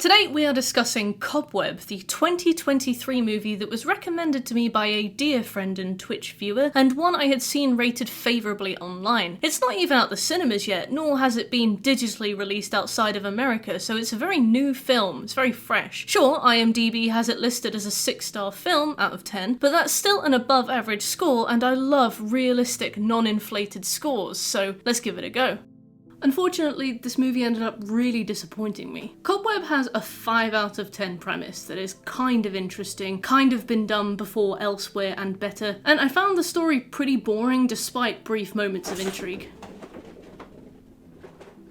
Today we are discussing Cobweb, the 2023 movie that was recommended to me by a dear friend and Twitch viewer, and one I had seen rated favourably online. It's not even out the cinemas yet, nor has it been digitally released outside of America, so it's a very new film, it's very fresh. Sure, IMDb has it listed as a 6-star film out of 10, but that's still an above average score, and I love realistic, non-inflated scores, so let's give it a go. Unfortunately, this movie ended up really disappointing me. Cobweb has a 5 out of 10 premise that is kind of interesting, kind of been done before elsewhere and better, and I found the story pretty boring despite brief moments of intrigue.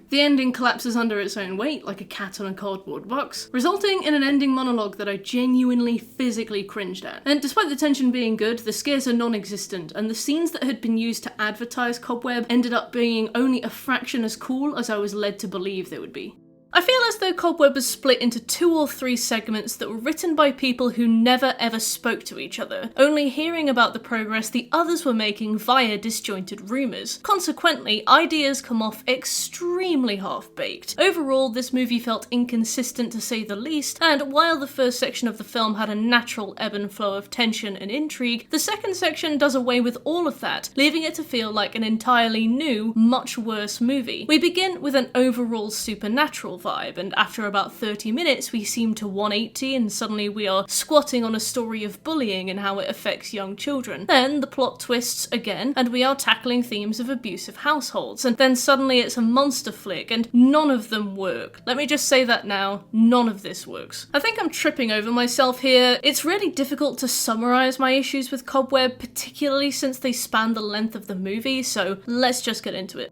The ending collapses under its own weight, like a cat on a cardboard box, resulting in an ending monologue that I genuinely physically cringed at. And despite the tension being good, the scares are non-existent, and the scenes that had been used to advertise Cobweb ended up being only a fraction as cool as I was led to believe they would be. I feel as though Cobweb was split into 2 or 3 segments that were written by people who never ever spoke to each other, only hearing about the progress the others were making via disjointed rumours. Consequently, ideas come off extremely half-baked. Overall, this movie felt inconsistent to say the least, and while the first section of the film had a natural ebb and flow of tension and intrigue, the second section does away with all of that, leaving it to feel like an entirely new, much worse movie. We begin with an overall supernatural vibe, and after about 30 minutes we seem to 180 and suddenly we are squatting on a story of bullying and how it affects young children. Then the plot twists again and we are tackling themes of abusive households, and then suddenly it's a monster flick and none of them work. Let me just say that now, none of this works. I think I'm tripping over myself here. It's really difficult to summarise my issues with Cobweb, particularly since they span the length of the movie, so let's just get into it.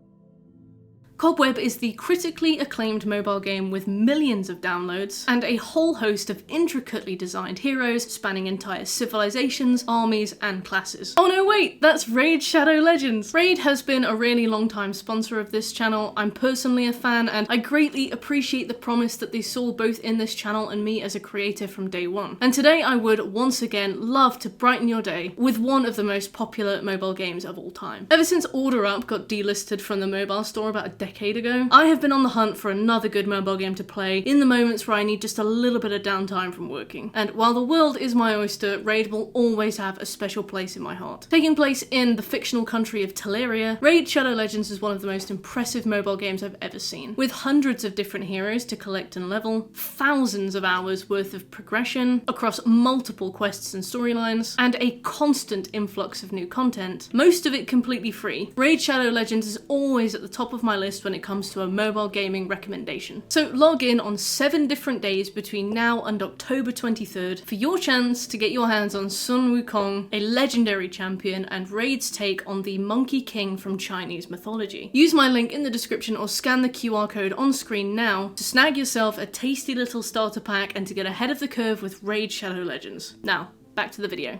Cobweb is the critically acclaimed mobile game with millions of downloads and a whole host of intricately designed heroes spanning entire civilizations, armies, and classes. Oh no, wait, that's Raid Shadow Legends! Raid has been a really long time sponsor of this channel. I'm personally a fan, and I greatly appreciate the promise that they saw both in this channel and me as a creator from day one. And today I would once again love to brighten your day with one of the most popular mobile games of all time. Ever since Order Up got delisted from the mobile store about a decade ago, I have been on the hunt for another good mobile game to play in the moments where I need just a little bit of downtime from working. And while the world is my oyster, Raid will always have a special place in my heart. Taking place in the fictional country of Teleria, Raid Shadow Legends is one of the most impressive mobile games I've ever seen. With hundreds of different heroes to collect and level, thousands of hours worth of progression across multiple quests and storylines, and a constant influx of new content, most of it completely free, Raid Shadow Legends is always at the top of my list when it comes to a mobile gaming recommendation. So log in on 7 different days between now and October 23rd for your chance to get your hands on Sun Wukong, a legendary champion, and Raid's take on the Monkey King from Chinese mythology. Use my link in the description or scan the QR code on screen now to snag yourself a tasty little starter pack and to get ahead of the curve with Raid Shadow Legends. Now, back to the video.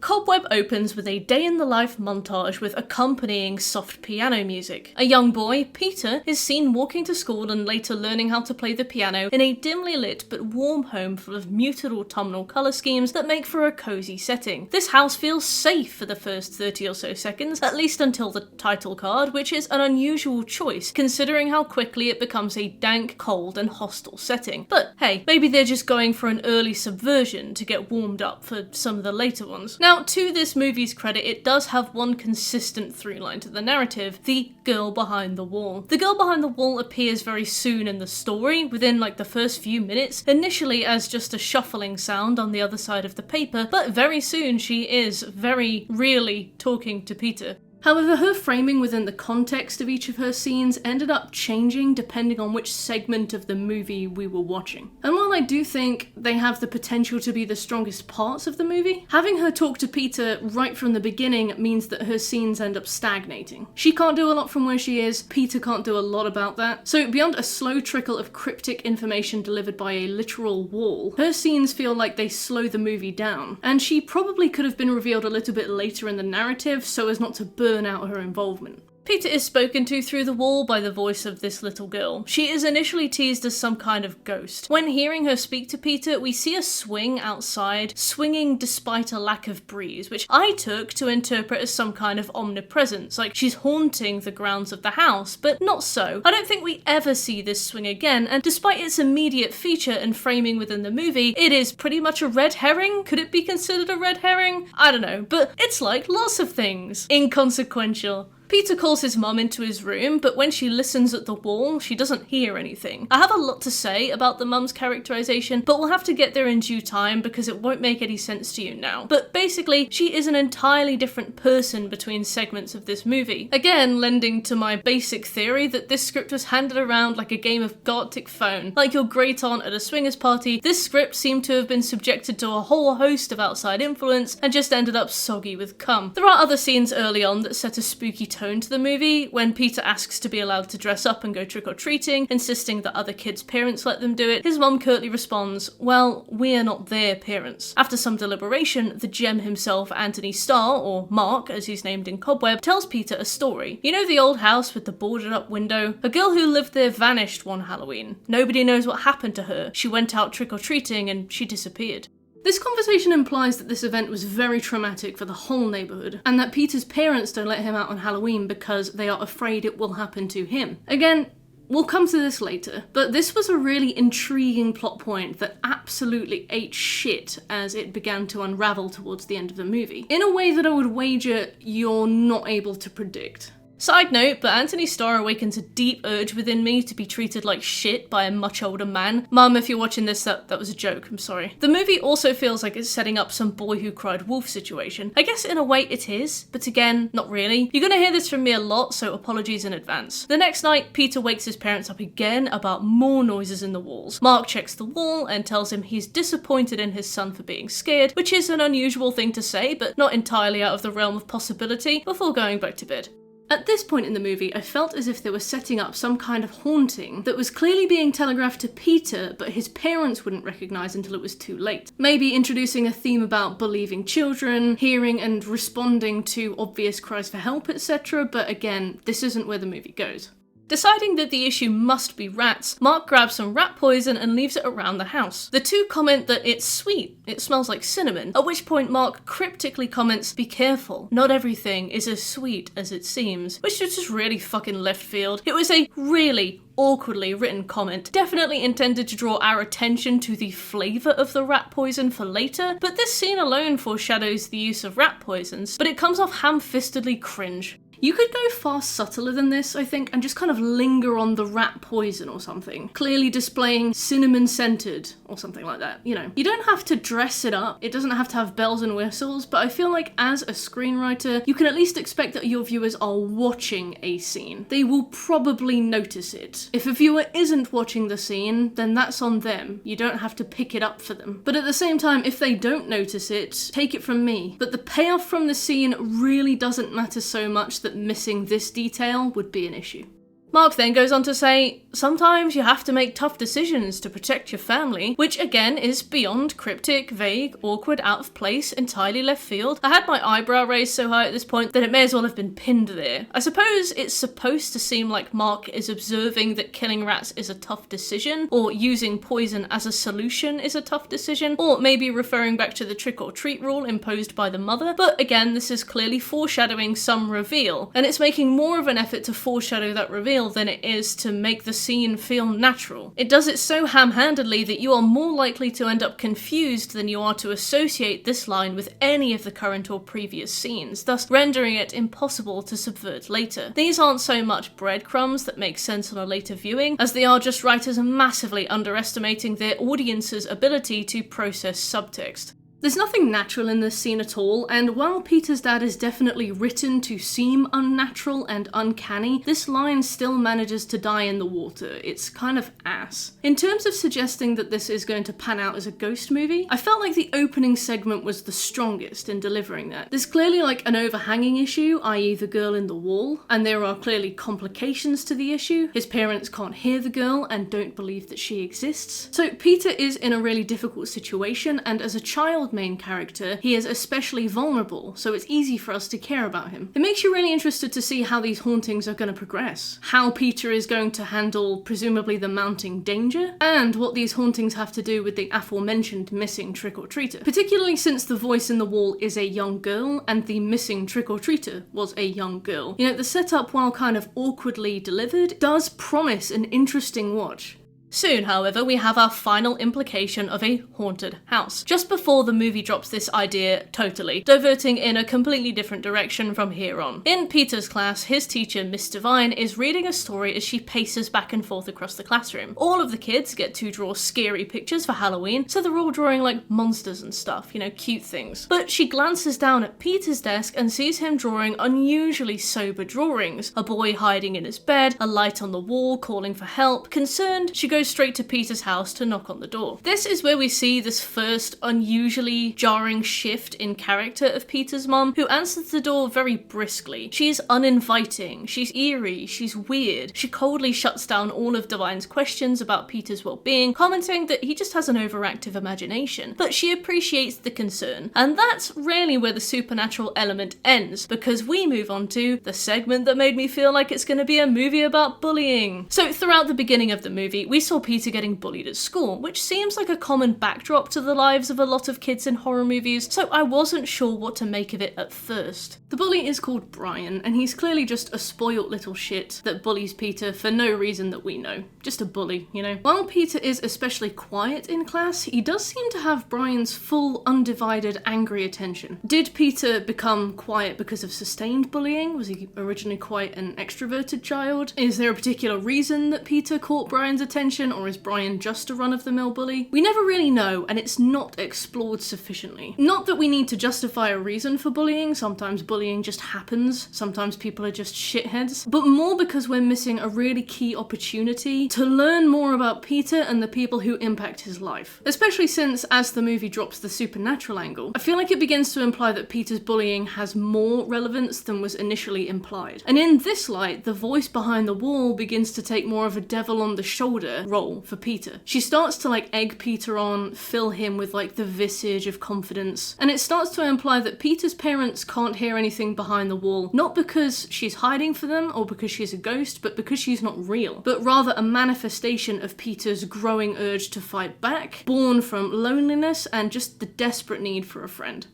Cobweb opens with a day-in-the-life montage with accompanying soft piano music. A young boy, Peter, is seen walking to school and later learning how to play the piano in a dimly lit but warm home full of muted autumnal colour schemes that make for a cosy setting. This house feels safe for the first 30 or so seconds, at least until the title card, which is an unusual choice considering how quickly it becomes a dank, cold and hostile setting. But hey, maybe they're just going for an early subversion to get warmed up for some of the later ones. Now, to this movie's credit, it does have one consistent through line to the narrative: the girl behind the wall. The girl behind the wall appears very soon in the story, within like the first few minutes, initially as just a shuffling sound on the other side of the paper, but very soon she is very really talking to Peter. However, her framing within the context of each of her scenes ended up changing depending on which segment of the movie we were watching. And while I do think they have the potential to be the strongest parts of the movie, having her talk to Peter right from the beginning means that her scenes end up stagnating. She can't do a lot from where she is, Peter can't do a lot about that, so beyond a slow trickle of cryptic information delivered by a literal wall, her scenes feel like they slow the movie down, and she probably could have been revealed a little bit later in the narrative so as not to burn out her involvement. Peter is spoken to through the wall by the voice of this little girl. She is initially teased as some kind of ghost. When hearing her speak to Peter, we see a swing outside, swinging despite a lack of breeze, which I took to interpret as some kind of omnipresence, like she's haunting the grounds of the house, but not so. I don't think we ever see this swing again, and despite its immediate feature and framing within the movie, it is pretty much a red herring. Could it be considered a red herring? I don't know, but it's like lots of things. Inconsequential. Peter calls his mum into his room, but when she listens at the wall, she doesn't hear anything. I have a lot to say about the mum's characterization, but we'll have to get there in due time because it won't make any sense to you now. But basically, she is an entirely different person between segments of this movie. Again, lending to my basic theory that this script was handed around like a game of Galactic Phone. Like your great aunt at a swingers party, this script seemed to have been subjected to a whole host of outside influence and just ended up soggy with cum. There are other scenes early on that set a spooky tone to the movie. When Peter asks to be allowed to dress up and go trick-or-treating, insisting that other kids' parents let them do it, his mum curtly responds, "Well, we're not their parents." After some deliberation, the gem himself, Anthony Starr, or Mark as he's named in Cobweb, tells Peter a story. You know the old house with the boarded up window? A girl who lived there vanished one Halloween. Nobody knows what happened to her. She went out trick-or-treating and she disappeared. This conversation implies that this event was very traumatic for the whole neighbourhood, and that Peter's parents don't let him out on Halloween because they are afraid it will happen to him. Again, we'll come to this later, but this was a really intriguing plot point that absolutely ate shit as it began to unravel towards the end of the movie, in a way that I would wager you're not able to predict. Side note, but Anthony Starr awakens a deep urge within me to be treated like shit by a much older man. Mum, if you're watching this, that was a joke, I'm sorry. The movie also feels like it's setting up some boy who cried wolf situation. I guess in a way it is, but again, not really. You're gonna hear this from me a lot, so apologies in advance. The next night, Peter wakes his parents up again about more noises in the walls. Mark checks the wall and tells him he's disappointed in his son for being scared, which is an unusual thing to say, but not entirely out of the realm of possibility, before going back to bed. At this point in the movie, I felt as if they were setting up some kind of haunting that was clearly being telegraphed to Peter, but his parents wouldn't recognise until it was too late. Maybe introducing a theme about believing children, hearing and responding to obvious cries for help, etc., but again, this isn't where the movie goes. Deciding that the issue must be rats, Mark grabs some rat poison and leaves it around the house. The two comment that it's sweet, it smells like cinnamon, at which point Mark cryptically comments, "Be careful, not everything is as sweet as it seems," which is just really fucking left field. It was a really awkwardly written comment, definitely intended to draw our attention to the flavour of the rat poison for later, but this scene alone foreshadows the use of rat poisons, but it comes off ham-fistedly cringe. You could go far subtler than this, I think, and just kind of linger on the rat poison or something. Clearly displaying cinnamon-scented or something like that, you know. You don't have to dress it up, it doesn't have to have bells and whistles, but I feel like as a screenwriter, you can at least expect that your viewers are watching a scene. They will probably notice it. If a viewer isn't watching the scene, then that's on them. You don't have to pick it up for them. But at the same time, if they don't notice it, take it from me. But the payoff from the scene really doesn't matter so much that missing this detail would be an issue. Mark then goes on to say, sometimes you have to make tough decisions to protect your family, which again is beyond cryptic, vague, awkward, out of place, entirely left field. I had my eyebrow raised so high at this point that it may as well have been pinned there. I suppose it's supposed to seem like Mark is observing that killing rats is a tough decision, or using poison as a solution is a tough decision, or maybe referring back to the trick-or-treat rule imposed by the mother, but again, this is clearly foreshadowing some reveal, and it's making more of an effort to foreshadow that reveal than it is to make the scene feel natural. It does it so ham-handedly that you are more likely to end up confused than you are to associate this line with any of the current or previous scenes, thus rendering it impossible to subvert later. These aren't so much breadcrumbs that make sense on a later viewing, as they are just writers massively underestimating their audience's ability to process subtext. There's nothing natural in this scene at all, and while Peter's dad is definitely written to seem unnatural and uncanny, this line still manages to die in the water. It's kind of ass. In terms of suggesting that this is going to pan out as a ghost movie, I felt like the opening segment was the strongest in delivering that. There's clearly like an overhanging issue, i.e. the girl in the wall, and there are clearly complications to the issue. His parents can't hear the girl and don't believe that she exists. So Peter is in a really difficult situation, and as a child child main character, he is especially vulnerable, so it's easy for us to care about him. It makes you really interested to see how these hauntings are going to progress, how Peter is going to handle presumably the mounting danger, and what these hauntings have to do with the aforementioned missing trick-or-treater, particularly since the voice in the wall is a young girl and the missing trick-or-treater was a young girl. You know, the setup, while kind of awkwardly delivered, does promise an interesting watch. Soon, however, we have our final implication of a haunted house, just before the movie drops this idea totally, diverting in a completely different direction from here on. In Peter's class, his teacher, Miss Devine, is reading a story as she paces back and forth across the classroom. All of the kids get to draw scary pictures for Halloween, so they're all drawing like monsters and stuff, you know, cute things. But she glances down at Peter's desk and sees him drawing unusually sober drawings. A boy hiding in his bed, a light on the wall calling for help. Concerned, she goes straight to Peter's house to knock on the door. This is where we see this first unusually jarring shift in character of Peter's mum, who answers the door very briskly. She's uninviting, she's eerie, she's weird. She coldly shuts down all of Devine's questions about Peter's well-being, commenting that he just has an overactive imagination. But she appreciates the concern. And that's really where the supernatural element ends, because we move on to the segment that made me feel like it's going to be a movie about bullying. So throughout the beginning of the movie, we saw Peter getting bullied at school, which seems like a common backdrop to the lives of a lot of kids in horror movies, so I wasn't sure what to make of it at first. The bully is called Brian, and he's clearly just a spoilt little shit that bullies Peter for no reason that we know. Just a bully, you know? While Peter is especially quiet in class, he does seem to have Brian's full, undivided, angry attention. Did Peter become quiet because of sustained bullying? Was he originally quite an extroverted child? Is there a particular reason that Peter caught Brian's attention, or is Brian just a run-of-the-mill bully? We never really know, and it's not explored sufficiently. Not that we need to justify a reason for bullying, sometimes bullying just happens, sometimes people are just shitheads, but more because we're missing a really key opportunity to learn more about Peter and the people who impact his life. Especially since, as the movie drops the supernatural angle, I feel like it begins to imply that Peter's bullying has more relevance than was initially implied. And in this light, the voice behind the wall begins to take more of a devil on the shoulder role for Peter. She starts to like egg Peter on, fill him with like the visage of confidence, and it starts to imply that Peter's parents can't hear anything behind the wall, not because she's hiding for them or because she's a ghost, but because she's not real, but rather a manifestation of Peter's growing urge to fight back, born from loneliness and just the desperate need for a friend.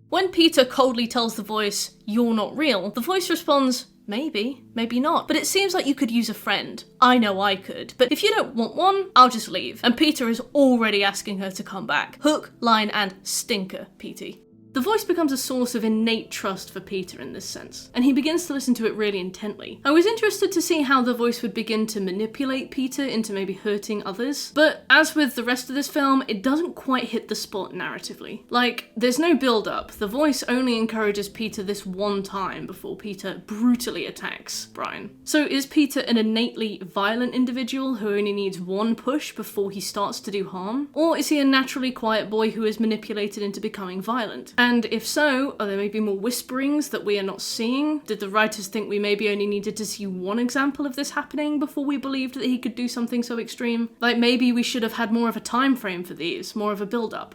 When Peter coldly tells the voice, "You're not real," the voice responds, "Maybe, maybe not, but it seems like you could use a friend. I know I could, but if you don't want one, I'll just leave." And Peter is already asking her to come back. Hook, line, and stinker, Petey. The voice becomes a source of innate trust for Peter in this sense, and he begins to listen to it really intently. I was interested to see how the voice would begin to manipulate Peter into maybe hurting others, but as with the rest of this film, it doesn't quite hit the spot narratively. Like, there's no build-up. The voice only encourages Peter this one time before Peter brutally attacks Brian. So is Peter an innately violent individual who only needs one push before he starts to do harm? Or is he a naturally quiet boy who is manipulated into becoming violent? And if so, are there maybe more whisperings that we are not seeing? Did the writers think we maybe only needed to see one example of this happening before we believed that he could do something so extreme? Like, maybe we should have had more of a time frame for these, more of a build-up.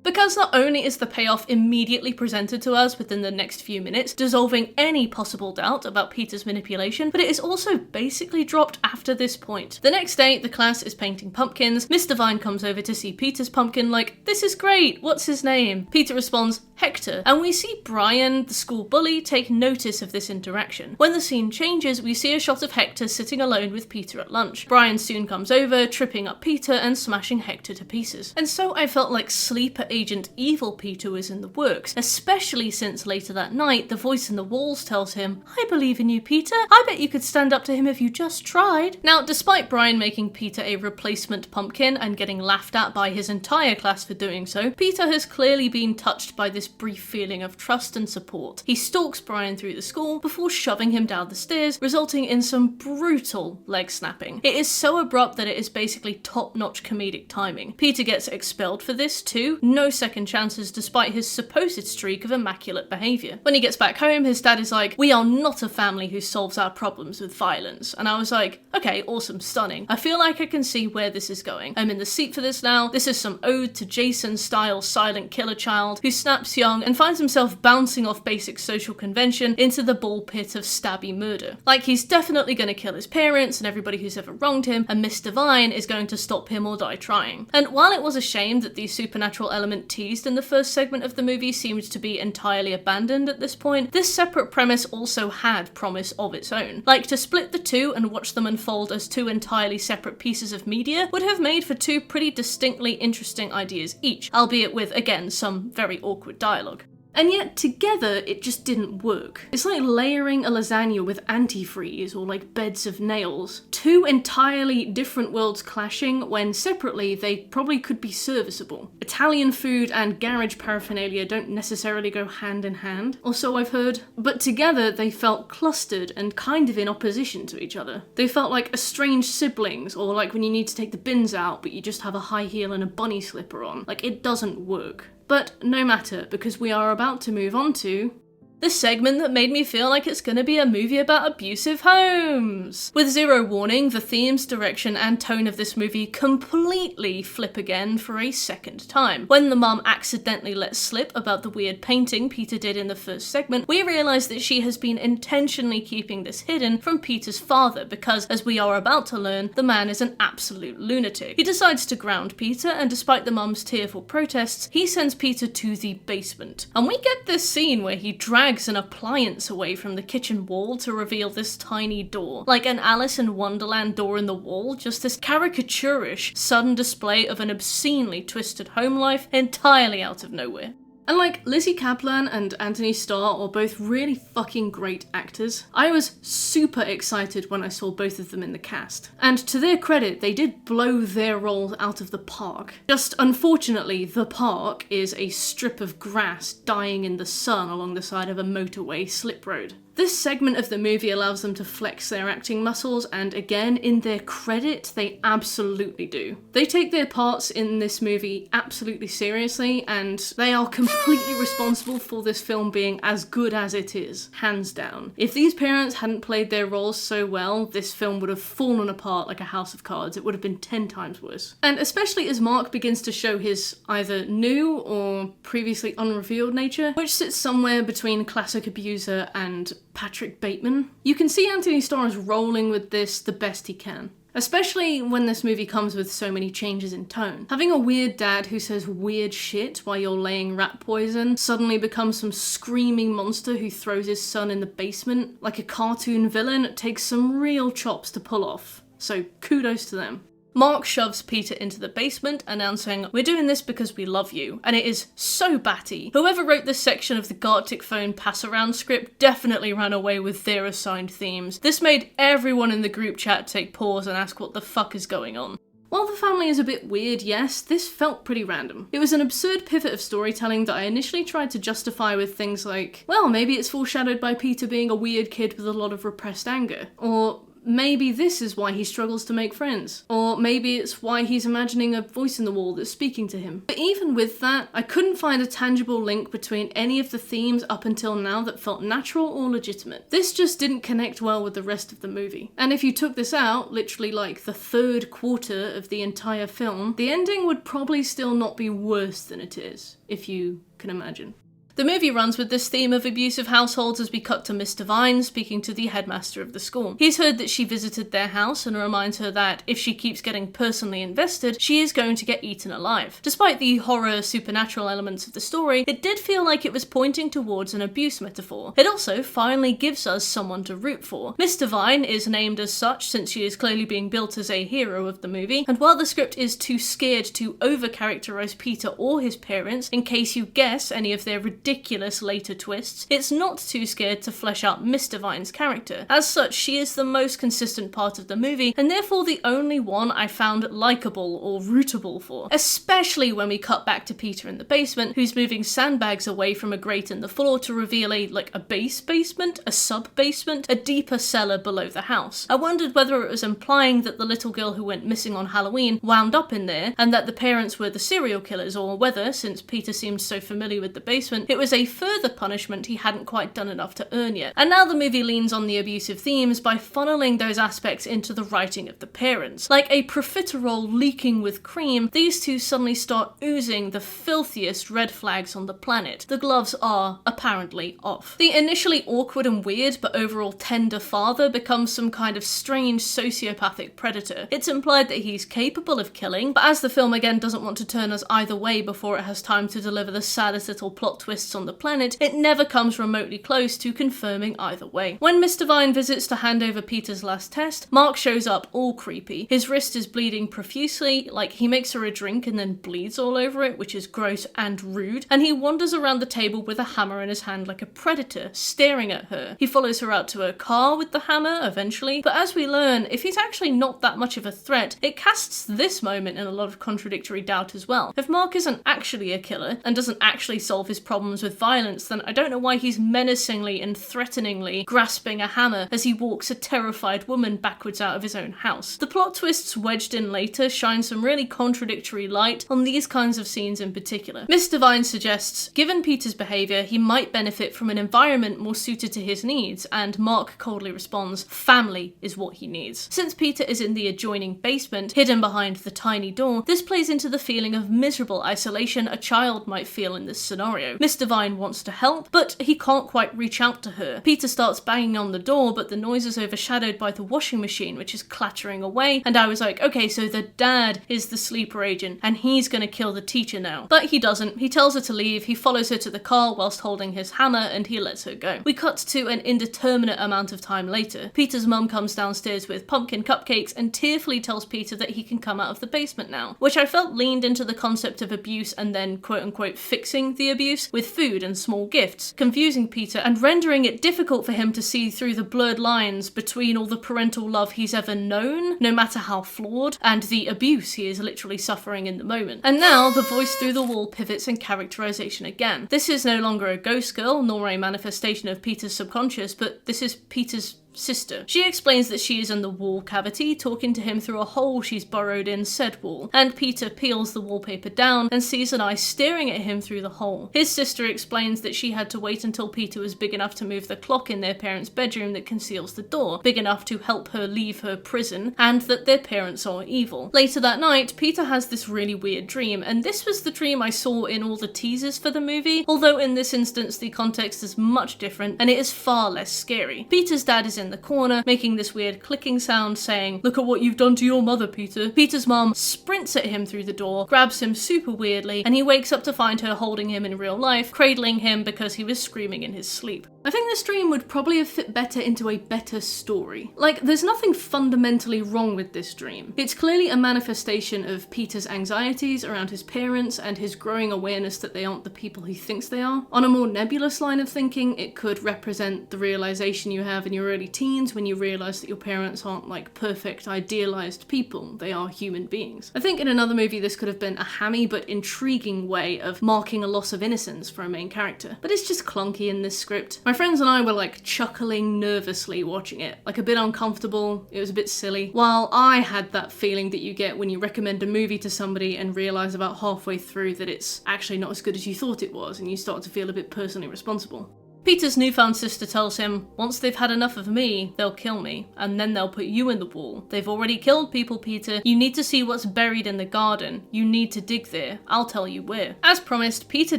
Because not only is the payoff immediately presented to us within the next few minutes, dissolving any possible doubt about Peter's manipulation, but it is also basically dropped after this point. The next day, the class is painting pumpkins. Miss Devine comes over to see Peter's pumpkin like, "This is great, what's his name?" Peter responds, "Hector," and we see Brian, the school bully, take notice of this interaction. When the scene changes, we see a shot of Hector sitting alone with Peter at lunch. Brian soon comes over, tripping up Peter and smashing Hector to pieces. And so I felt like sleeper Agent Evil Peter was in the works, especially since later that night the voice in the walls tells him, "I believe in you, Peter. I bet you could stand up to him if you just tried." Now, despite Brian making Peter a replacement pumpkin and getting laughed at by his entire class for doing so, Peter has clearly been touched by this brief feeling of trust and support. He stalks Brian through the school before shoving him down the stairs, resulting in some brutal leg snapping. It is so abrupt that it is basically top-notch comedic timing. Peter gets expelled for this too. No no second chances despite his supposed streak of immaculate behaviour. When he gets back home, his dad is like, "We are not a family who solves our problems with violence." And I was like, okay, awesome, stunning. I feel like I can see where this is going. I'm in the seat for this now. This is some ode to Jason-style silent killer child who snaps young and finds himself bouncing off basic social convention into the ball pit of stabby murder. Like, he's definitely going to kill his parents and everybody who's ever wronged him, and Miss Divine is going to stop him or die trying. And while it was a shame that the supernatural element teased in the first segment of the movie seemed to be entirely abandoned at this point, this separate premise also had promise of its own. Like, to split the two and watch them unfold as two entirely separate pieces of media would have made for two pretty distinctly interesting ideas each, albeit with, again, some very awkward dialogue. And yet, together, it just didn't work. It's like layering a lasagna with antifreeze or like beds of nails. Two entirely different worlds clashing when separately they probably could be serviceable. Italian food and garage paraphernalia don't necessarily go hand in hand, or so I've heard. But together, they felt clustered and kind of in opposition to each other. They felt like estranged siblings, or like when you need to take the bins out but you just have a high heel and a bunny slipper on. Like, it doesn't work. But no matter, because we are about to move on to the segment that made me feel like it's gonna be a movie about abusive homes. With zero warning, the themes, direction, and tone of this movie completely flip again for a second time. When the mum accidentally lets slip about the weird painting Peter did in the first segment, we realise that she has been intentionally keeping this hidden from Peter's father because, as we are about to learn, the man is an absolute lunatic. He decides to ground Peter, and despite the mum's tearful protests, he sends Peter to the basement. And we get this scene where he drags an appliance away from the kitchen wall to reveal this tiny door. Like an Alice in Wonderland door in the wall, just this caricaturish, sudden display of an obscenely twisted home life entirely out of nowhere. And like, Lizzie Kaplan and Anthony Starr are both really fucking great actors. I was super excited when I saw both of them in the cast. And to their credit, they did blow their roles out of the park. Just unfortunately, the park is a strip of grass dying in the sun along the side of a motorway slip road. This segment of the movie allows them to flex their acting muscles, and again, in their credit, they absolutely do. They take their parts in this movie absolutely seriously, and they are completely responsible for this film being as good as it is, hands down. If these parents hadn't played their roles so well, this film would have fallen apart like a house of cards. It would have been 10 times worse. And especially as Mark begins to show his either new or previously unrevealed nature, which sits somewhere between classic abuser and Patrick Bateman. You can see Anthony Starr is rolling with this the best he can. Especially when this movie comes with so many changes in tone. Having a weird dad who says weird shit while you're laying rat poison suddenly becomes some screaming monster who throws his son in the basement like a cartoon villain takes some real chops to pull off. So kudos to them. Mark shoves Peter into the basement, announcing, "We're doing this because we love you," and it is so batty. Whoever wrote this section of the Gartic Phone pass-around script definitely ran away with their assigned themes. This made everyone in the group chat take pause and ask what the fuck is going on. While the family is a bit weird, yes, this felt pretty random. It was an absurd pivot of storytelling that I initially tried to justify with things like, well, maybe it's foreshadowed by Peter being a weird kid with a lot of repressed anger, or maybe this is why he struggles to make friends. Or maybe it's why he's imagining a voice in the wall that's speaking to him. But even with that, I couldn't find a tangible link between any of the themes up until now that felt natural or legitimate. This just didn't connect well with the rest of the movie. And if you took this out, literally like the third quarter of the entire film, the ending would probably still not be worse than it is, if you can imagine. The movie runs with this theme of abusive households as we cut to Miss Divine speaking to the headmaster of the school. He's heard that she visited their house and reminds her that if she keeps getting personally invested, she is going to get eaten alive. Despite the horror, supernatural elements of the story, it did feel like it was pointing towards an abuse metaphor. It also finally gives us someone to root for. Miss Divine is named as such since she is clearly being built as a hero of the movie, and while the script is too scared to over-characterize Peter or his parents in case you guess any of their ridiculous later twists, it's not too scared to flesh out Miss Devine's character. As such, she is the most consistent part of the movie, and therefore the only one I found likeable or rootable for. Especially when we cut back to Peter in the basement, who's moving sandbags away from a grate in the floor to reveal a base basement, a sub-basement, a deeper cellar below the house. I wondered whether it was implying that the little girl who went missing on Halloween wound up in there, and that the parents were the serial killers, or whether, since Peter seemed so familiar with the basement, it was a further punishment he hadn't quite done enough to earn yet. And now the movie leans on the abusive themes by funneling those aspects into the writing of the parents. Like a profiterole leaking with cream, these two suddenly start oozing the filthiest red flags on the planet. The gloves are apparently off. The initially awkward and weird but overall tender father becomes some kind of strange sociopathic predator. It's implied that he's capable of killing, but as the film again doesn't want to turn us either way before it has time to deliver the saddest little plot twists on the planet, it never comes remotely close to confirming either way. When Miss Devine visits to hand over Peter's last test, Mark shows up all creepy. His wrist is bleeding profusely, like he makes her a drink and then bleeds all over it, which is gross and rude, and he wanders around the table with a hammer in his hand like a predator, staring at her. He follows her out to her car with the hammer eventually, but as we learn, if he's actually not that much of a threat, it casts this moment in a lot of contradictory doubt as well. If Mark isn't actually a killer and doesn't actually solve his problems with violence, then I don't know why he's menacingly and threateningly grasping a hammer as he walks a terrified woman backwards out of his own house. The plot twists wedged in later shine some really contradictory light on these kinds of scenes in particular. Miss Devine suggests, given Peter's behaviour, he might benefit from an environment more suited to his needs, and Mark coldly responds, family is what he needs. Since Peter is in the adjoining basement, hidden behind the tiny door, this plays into the feeling of miserable isolation a child might feel in this scenario. Miss Devine wants to help, but he can't quite reach out to her. Peter starts banging on the door, but the noise is overshadowed by the washing machine, which is clattering away, and I was like, okay, so the dad is the sleeper agent, and he's gonna kill the teacher now. But he doesn't. He tells her to leave, he follows her to the car whilst holding his hammer, and he lets her go. We cut to an indeterminate amount of time later. Peter's mum comes downstairs with pumpkin cupcakes and tearfully tells Peter that he can come out of the basement now, which I felt leaned into the concept of abuse and then quote-unquote fixing the abuse with food and small gifts, confusing Peter and rendering it difficult for him to see through the blurred lines between all the parental love he's ever known, no matter how flawed, and the abuse he is literally suffering in the moment. And now the voice through the wall pivots in characterization again. This is no longer a ghost girl, nor a manifestation of Peter's subconscious, but this is Peter's sister. She explains that she is in the wall cavity, talking to him through a hole she's burrowed in said wall, and Peter peels the wallpaper down and sees an eye staring at him through the hole. His sister explains that she had to wait until Peter was big enough to move the clock in their parents' bedroom that conceals the door, big enough to help her leave her prison, and that their parents are evil. Later that night, Peter has this really weird dream, and this was the dream I saw in all the teasers for the movie, although in this instance the context is much different and it is far less scary. Peter's dad is in the corner, making this weird clicking sound, saying, "Look at what you've done to your mother, Peter." Peter's mom sprints at him through the door, grabs him super weirdly, and he wakes up to find her holding him in real life, cradling him because he was screaming in his sleep. I think this dream would probably have fit better into a better story. Like, there's nothing fundamentally wrong with this dream. It's clearly a manifestation of Peter's anxieties around his parents and his growing awareness that they aren't the people he thinks they are. On a more nebulous line of thinking, it could represent the realization you have in your early teens when you realize that your parents aren't like perfect, idealized people. They are human beings. I think in another movie this could have been a hammy but intriguing way of marking a loss of innocence for a main character. But it's just clunky in this script. My friends and I were like chuckling nervously watching it, like a bit uncomfortable, it was a bit silly, while I had that feeling that you get when you recommend a movie to somebody and realize about halfway through that it's actually not as good as you thought it was, and you start to feel a bit personally responsible. Peter's newfound sister tells him, once they've had enough of me, they'll kill me, and then they'll put you in the wall. They've already killed people, Peter. You need to see what's buried in the garden. You need to dig there. I'll tell you where. As promised, Peter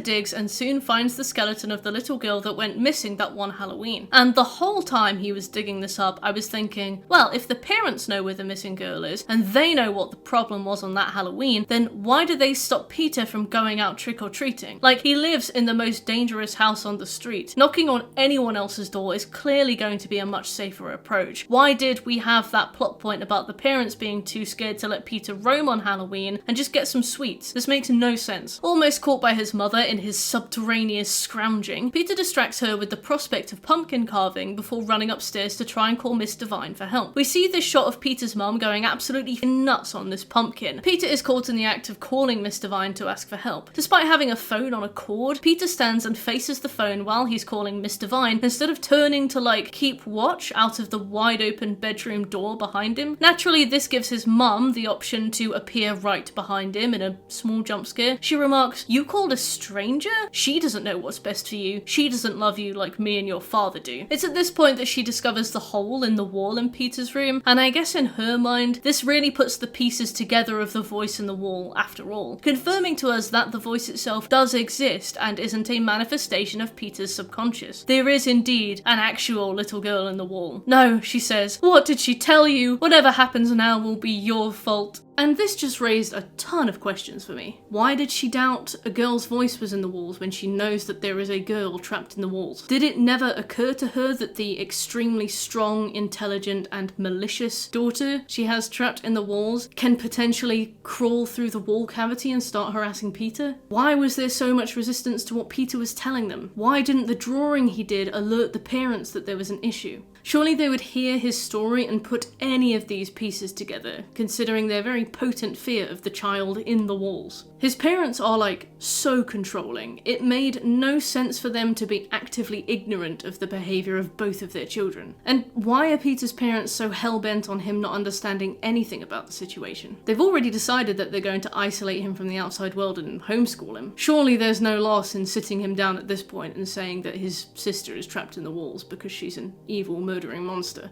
digs and soon finds the skeleton of the little girl that went missing that one Halloween. And the whole time he was digging this up, I was thinking, well, if the parents know where the missing girl is, and they know what the problem was on that Halloween, then why do they stop Peter from going out trick-or-treating? Like, he lives in the most dangerous house on the street. Knocking knocking on anyone else's door is clearly going to be a much safer approach. Why did we have that plot point about the parents being too scared to let Peter roam on Halloween and just get some sweets? This makes no sense. Almost caught by his mother in his subterraneous scrounging, Peter distracts her with the prospect of pumpkin carving before running upstairs to try and call Miss Devine for help. We see this shot of Peter's mum going absolutely nuts on this pumpkin. Peter is caught in the act of calling Miss Devine to ask for help. Despite having a phone on a cord, Peter stands and faces the phone while he's calling Miss Devine instead of turning to keep watch out of the wide open bedroom door behind him. Naturally, this gives his mum the option to appear right behind him in a small jump scare. She remarks, "You called a stranger? She doesn't know what's best for you. She doesn't love you like me and your father do." It's at this point that she discovers the hole in the wall in Peter's room, and I guess in her mind, this really puts the pieces together of the voice in the wall after all, confirming to us that the voice itself does exist and isn't a manifestation of Peter's subconscious. There is indeed an actual little girl in the wall. "No," she says. "What did she tell you? Whatever happens now will be your fault." And this just raised a ton of questions for me. Why did she doubt a girl's voice was in the walls when she knows that there is a girl trapped in the walls? Did it never occur to her that the extremely strong, intelligent, and malicious daughter she has trapped in the walls can potentially crawl through the wall cavity and start harassing Peter? Why was there so much resistance to what Peter was telling them? Why didn't the drawing he did alert the parents that there was an issue? Surely they would hear his story and put any of these pieces together, considering their very potent fear of the child in the walls. His parents are so controlling. It made no sense for them to be actively ignorant of the behaviour of both of their children. And why are Peter's parents so hell-bent on him not understanding anything about the situation? They've already decided that they're going to isolate him from the outside world and homeschool him. Surely there's no loss in sitting him down at this point and saying that his sister is trapped in the walls because she's an evil murdering monster.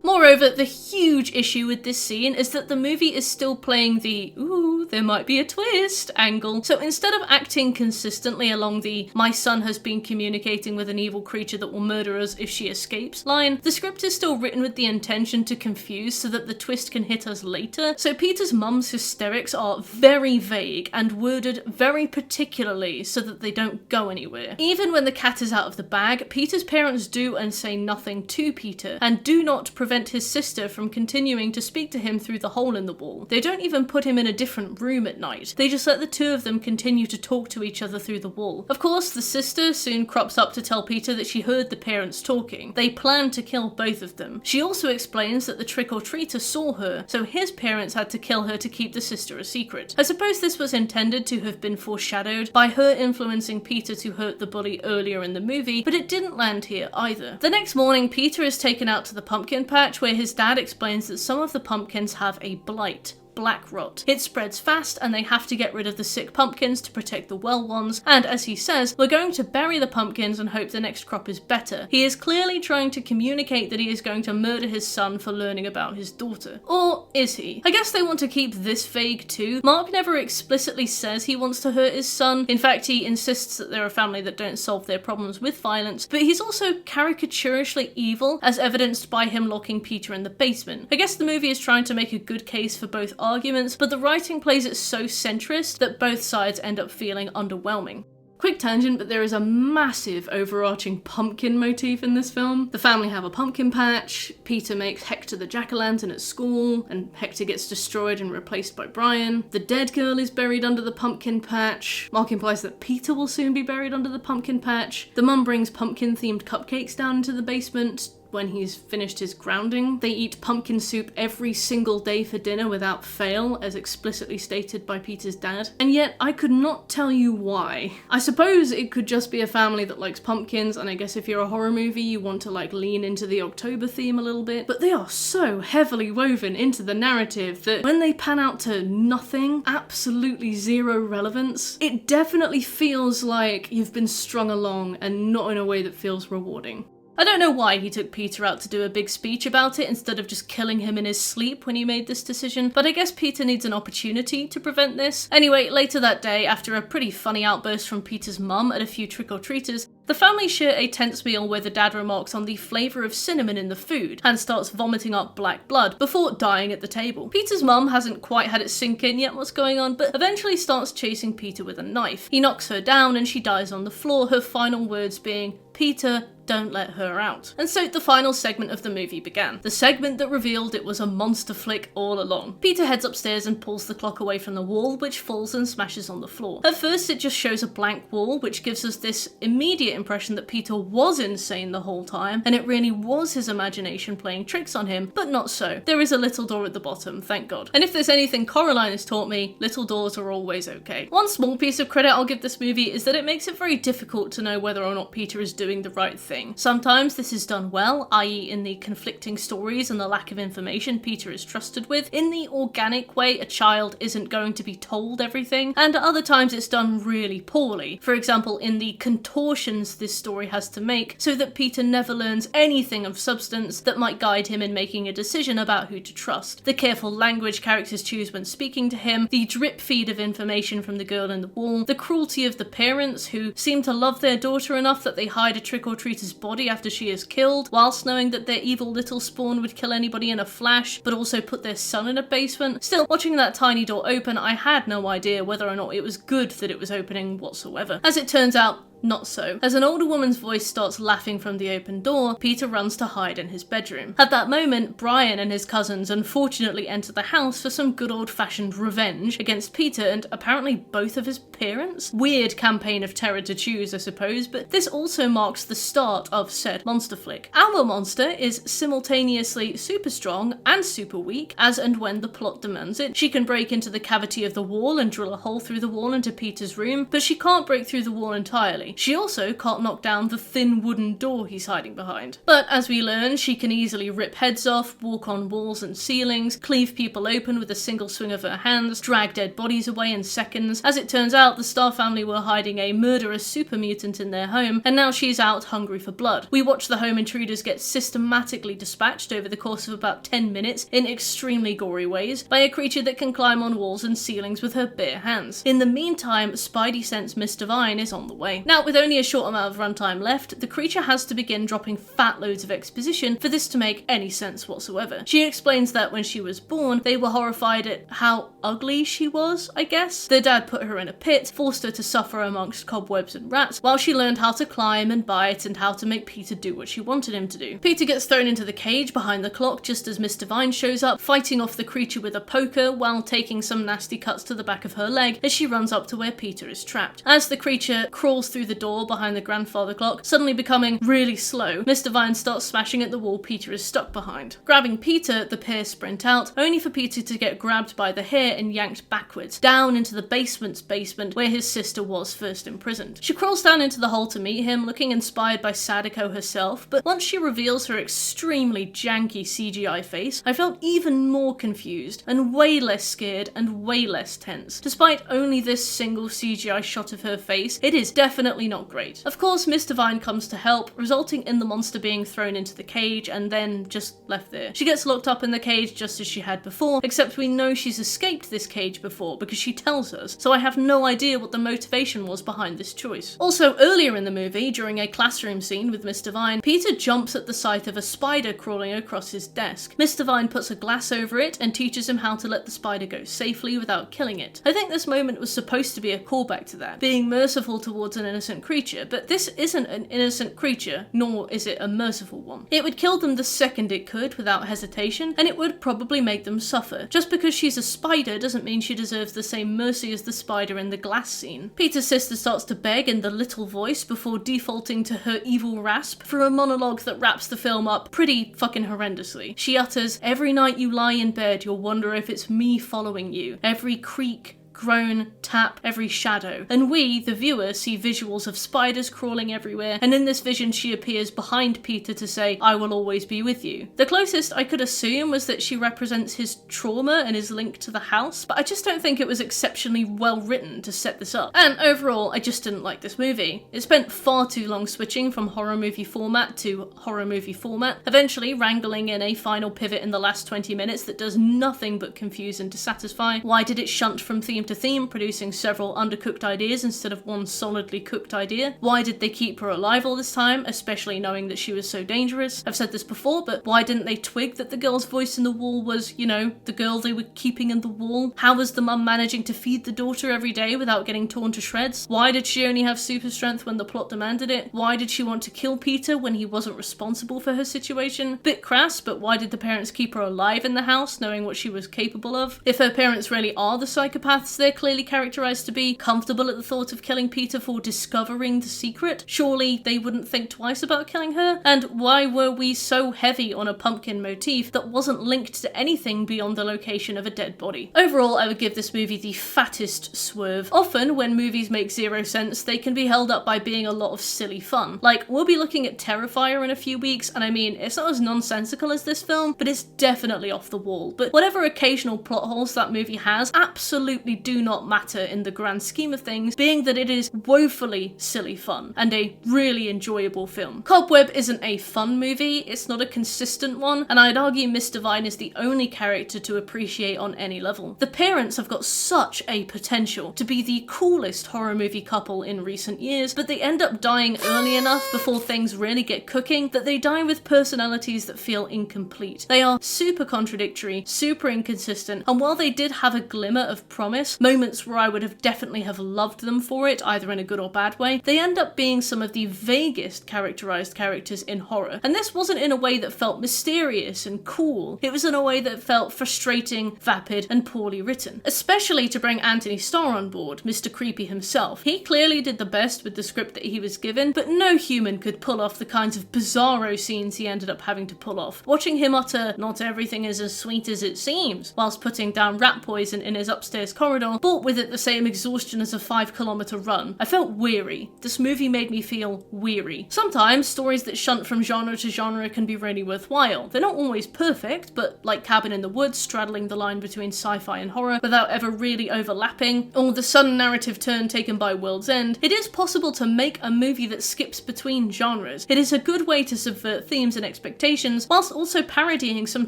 Moreover, the huge issue with this scene is that the movie is still playing the "ooh, there might be a twist" angle. So instead of acting consistently along the "my son has been communicating with an evil creature that will murder us if she escapes" line, the script is still written with the intention to confuse so that the twist can hit us later. So Peter's mum's hysterics are very vague and worded very particularly so that they don't go anywhere. Even when the cat is out of the bag, Peter's parents do and say nothing to Peter, and do not prevent his sister from continuing to speak to him through the hole in the wall. They don't even put him in a different room at night. They just let the two of them continue to talk to each other through the wall. Of course, the sister soon crops up to tell Peter that she heard the parents talking. They plan to kill both of them. She also explains that the trick-or-treater saw her, so his parents had to kill her to keep the sister a secret. I suppose this was intended to have been foreshadowed by her influencing Peter to hurt the bully earlier in the movie, but it didn't land here either. The next morning, Peter is taken out to the pumpkin patch where his dad explains that some of the pumpkins have a blight. Black rot. It spreads fast and they have to get rid of the sick pumpkins to protect the well ones, and as he says, we're going to bury the pumpkins and hope the next crop is better. He is clearly trying to communicate that he is going to murder his son for learning about his daughter. Or is he? I guess they want to keep this vague too. Mark never explicitly says he wants to hurt his son. In fact, he insists that they're a family that don't solve their problems with violence, but he's also caricaturishly evil, as evidenced by him locking Peter in the basement. I guess the movie is trying to make a good case for both arguments, but the writing plays it so centrist that both sides end up feeling underwhelming. Quick tangent, but there is a massive overarching pumpkin motif in this film. The family have a pumpkin patch, Peter makes Hector the jack-o'-lantern at school, and Hector gets destroyed and replaced by Brian. The dead girl is buried under the pumpkin patch. Mark implies that Peter will soon be buried under the pumpkin patch. The mum brings pumpkin-themed cupcakes down into the basement when he's finished his grounding. They eat pumpkin soup every single day for dinner without fail, as explicitly stated by Peter's dad. And yet, I could not tell you why. I suppose it could just be a family that likes pumpkins, and I guess if you're a horror movie, you want to lean into the October theme a little bit. But they are so heavily woven into the narrative that when they pan out to nothing, absolutely zero relevance, it definitely feels like you've been strung along and not in a way that feels rewarding. I don't know why he took Peter out to do a big speech about it instead of just killing him in his sleep when he made this decision, but I guess Peter needs an opportunity to prevent this. Anyway, later that day, after a pretty funny outburst from Peter's mum at a few trick-or-treaters, the family share a tense meal where the dad remarks on the flavour of cinnamon in the food and starts vomiting up black blood before dying at the table. Peter's mum hasn't quite had it sink in yet what's going on, but eventually starts chasing Peter with a knife. He knocks her down and she dies on the floor, her final words being, "Peter, don't let her out." And so the final segment of the movie began. The segment that revealed it was a monster flick all along. Peter heads upstairs and pulls the clock away from the wall, which falls and smashes on the floor. At first it just shows a blank wall, which gives us this immediate impression that Peter was insane the whole time, and it really was his imagination playing tricks on him, but not so. There is a little door at the bottom, thank God. And if there's anything Coraline has taught me, little doors are always okay. One small piece of credit I'll give this movie is that it makes it very difficult to know whether or not Peter is doing the right thing. Sometimes this is done well, i.e. in the conflicting stories and the lack of information Peter is trusted with. In the organic way, a child isn't going to be told everything, and at other times it's done really poorly. For example, in the contortions this story has to make so that Peter never learns anything of substance that might guide him in making a decision about who to trust. The careful language characters choose when speaking to him, the drip feed of information from the girl in the wall, the cruelty of the parents who seem to love their daughter enough that they hide a trick-or-treater's body after she is killed, whilst knowing that their evil little spawn would kill anybody in a flash, but also put their son in a basement. Still, watching that tiny door open, I had no idea whether or not it was good that it was opening whatsoever. As it turns out, not so. As an older woman's voice starts laughing from the open door, Peter runs to hide in his bedroom. At that moment, Brian and his cousins unfortunately enter the house for some good old-fashioned revenge against Peter and apparently both of his parents? Weird campaign of terror to choose, I suppose, but this also marks the start of said monster flick. Our monster is simultaneously super strong and super weak, as and when the plot demands it. She can break into the cavity of the wall and drill a hole through the wall into Peter's room, but she can't break through the wall entirely. She also can't knock down the thin wooden door he's hiding behind. But as we learn, she can easily rip heads off, walk on walls and ceilings, cleave people open with a single swing of her hands, drag dead bodies away in seconds. As it turns out, the Starr family were hiding a murderous super mutant in their home, and now she's out hungry for blood. We watch the home intruders get systematically dispatched over the course of about 10 minutes in extremely gory ways by a creature that can climb on walls and ceilings with her bare hands. In the meantime, Spidey Sense Miss Divine is on the way. Now, with only a short amount of runtime left, the creature has to begin dropping fat loads of exposition for this to make any sense whatsoever. She explains that when she was born, they were horrified at how ugly she was, I guess. Their dad put her in a pit, forced her to suffer amongst cobwebs and rats, while she learned how to climb and bite and how to make Peter do what she wanted him to do. Peter gets thrown into the cage behind the clock just as Miss Divine shows up, fighting off the creature with a poker while taking some nasty cuts to the back of her leg as she runs up to where Peter is trapped. As the creature crawls through the door behind the grandfather clock, suddenly becoming really slow, Miss Divine starts smashing at the wall Peter is stuck behind. Grabbing Peter, the pair sprint out, only for Peter to get grabbed by the hair and yanked backwards, down into the basement's basement where his sister was first imprisoned. She crawls down into the hole to meet him, looking inspired by Sadako herself, but once she reveals her extremely janky CGI face, I felt even more confused and way less scared and way less tense. Despite only this single CGI shot of her face, it is definitely not great. Of course, Miss Divine comes to help, resulting in the monster being thrown into the cage and then just left there. She gets locked up in the cage just as she had before, except we know she's escaped this cage before because she tells us, so I have no idea what the motivation was behind this choice. Also, earlier in the movie, during a classroom scene with Miss Divine, Peter jumps at the sight of a spider crawling across his desk. Miss Divine puts a glass over it and teaches him how to let the spider go safely without killing it. I think this moment was supposed to be a callback to that, being merciful towards an innocent creature, but this isn't an innocent creature, nor is it a merciful one. It would kill them the second it could without hesitation, and it would probably make them suffer. Just because she's a spider doesn't mean she deserves the same mercy as the spider in the glass scene. Peter's sister starts to beg in the little voice before defaulting to her evil rasp for a monologue that wraps the film up pretty fucking horrendously. She utters, "Every night you lie in bed, you'll wonder if it's me following you. Every creak, groan, tap, every shadow. And we, the viewer, see visuals of spiders crawling everywhere, and in this vision she appears behind Peter to say, "I will always be with you." The closest I could assume was that she represents his trauma and his link to the house, but I just don't think it was exceptionally well written to set this up. And overall, I just didn't like this movie. It spent far too long switching from horror movie format to horror movie format, eventually wrangling in a final pivot in the last 20 minutes that does nothing but confuse and dissatisfy. Why did it shunt from theme to theme, producing several undercooked ideas instead of one solidly cooked idea? Why did they keep her alive all this time, especially knowing that she was so dangerous? I've said this before, but why didn't they twig that the girl's voice in the wall was, you know, the girl they were keeping in the wall? How was the mum managing to feed the daughter every day without getting torn to shreds? Why did she only have super strength when the plot demanded it? Why did she want to kill Peter when he wasn't responsible for her situation? Bit crass, but why did the parents keep her alive in the house, knowing what she was capable of? If her parents really are the psychopaths they're clearly characterized to be, comfortable at the thought of killing Peter for discovering the secret, surely they wouldn't think twice about killing her? And why were we so heavy on a pumpkin motif that wasn't linked to anything beyond the location of a dead body? Overall, I would give this movie the fattest swerve. Often, when movies make zero sense, they can be held up by being a lot of silly fun. Like, we'll be looking at Terrifier in a few weeks, and I mean, it's not as nonsensical as this film, but it's definitely off the wall. But whatever occasional plot holes that movie has absolutely do not matter in the grand scheme of things, being that it is woefully silly fun, and a really enjoyable film. Cobweb isn't a fun movie, it's not a consistent one, and I'd argue Miss Devine is the only character to appreciate on any level. The parents have got such a potential to be the coolest horror movie couple in recent years, but they end up dying early enough before things really get cooking that they die with personalities that feel incomplete. They are super contradictory, super inconsistent, and while they did have a glimmer of promise, moments where I would have definitely have loved them for it, either in a good or bad way, they end up being some of the vaguest characterized characters in horror. And this wasn't in a way that felt mysterious and cool, it was in a way that felt frustrating, vapid, and poorly written. Especially to bring Anthony Starr on board, Mr. Creepy himself. He clearly did the best with the script that he was given, but no human could pull off the kinds of bizarro scenes he ended up having to pull off. Watching him utter, "Not everything is as sweet as it seems," whilst putting down rat poison in his upstairs corridor, brought with it the same exhaustion as a 5-kilometer run. I felt weary. This movie made me feel weary. Sometimes stories that shunt from genre to genre can be really worthwhile. They're not always perfect, but like Cabin in the Woods straddling the line between sci-fi and horror without ever really overlapping, or the sudden narrative turn taken by World's End, it is possible to make a movie that skips between genres. It is a good way to subvert themes and expectations, whilst also parodying some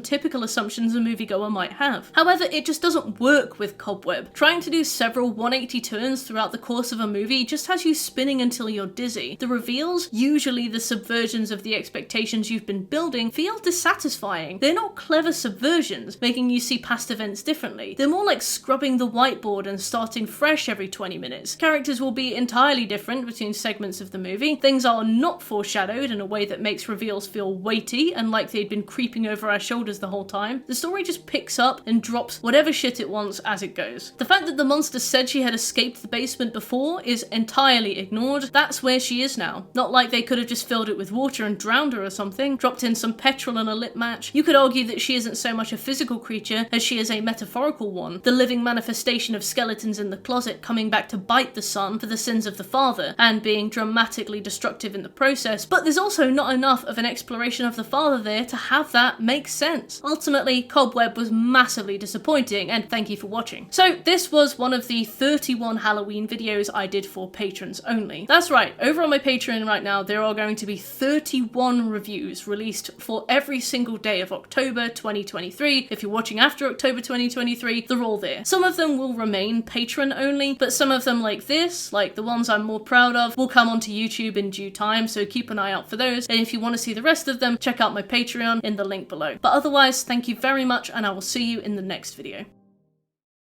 typical assumptions a moviegoer might have. However, it just doesn't work with Cobweb. Trying to do several 180 turns throughout the course of a movie just has you spinning until you're dizzy. The reveals, usually the subversions of the expectations you've been building, feel dissatisfying. They're not clever subversions, making you see past events differently. They're more like scrubbing the whiteboard and starting fresh every 20 minutes. Characters will be entirely different between segments of the movie. Things are not foreshadowed in a way that makes reveals feel weighty and like they'd been creeping over our shoulders the whole time. The story just picks up and drops whatever shit it wants as it goes. The fact that the monster said she had escaped the basement before is entirely ignored. That's where she is now. Not like they could have just filled it with water and drowned her or something, dropped in some petrol and a lit match. You could argue that she isn't so much a physical creature as she is a metaphorical one, the living manifestation of skeletons in the closet coming back to bite the son for the sins of the father, and being dramatically destructive in the process, but there's also not enough of an exploration of the father there to have that make sense. Ultimately, Cobweb was massively disappointing, and thank you for watching. So this was one of the 31 Halloween videos I did for patrons only. That's right, over on my Patreon right now there are going to be 31 reviews released for every single day of October 2023. If you're watching after October 2023, they're all there. Some of them will remain patron only, but some of them like this, like the ones I'm more proud of, will come onto YouTube in due time, so keep an eye out for those. And if you want to see the rest of them, check out my Patreon in the link below. But otherwise, thank you very much, and I will see you in the next video.